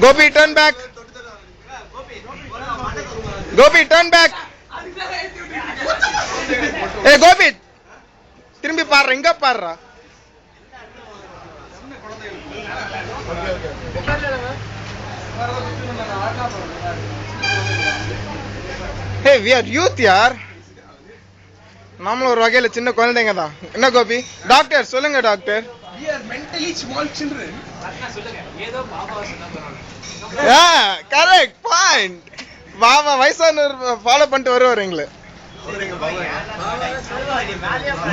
Gopi, turn back. Gopi, turn back. Hey, Gopi. திரும்பி பாரு, எங்க பாருடா. Hey, we are youth yaar. நாமளும் ஒரு வகையில சின்ன குழந்தைங்க தான். என்ன கோபி? டாக்டர் சொல்லுங்க doctor. We are mentally small children. சொல்லுங்க ஏதோ பாபாவை சொன்னா கரெக்ட் பாயிண்ட். பாபா வயசானவர் ஃபாலோ பண்ணிட்டு வருவார் எங்களை.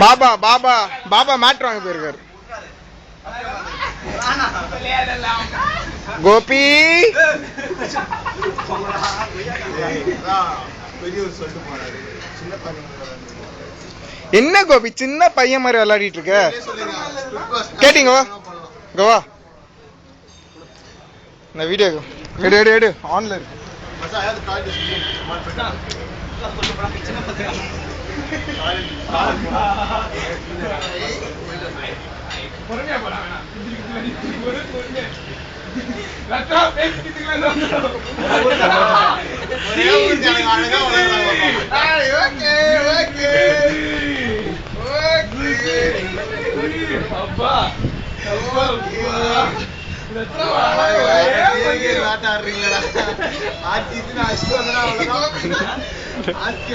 பாபா பாபா பாபா மேட்ரு வாங்க போயிருக்காரு. கோபி என்ன கோபி சின்ன பையன் மாதிரி விளையாடிட்டு இருக்க? கேட்டீங்க கோவா இந்த வீடியோ எடு எடு எடு ஆன்ல இருக்கு. ஆட்சி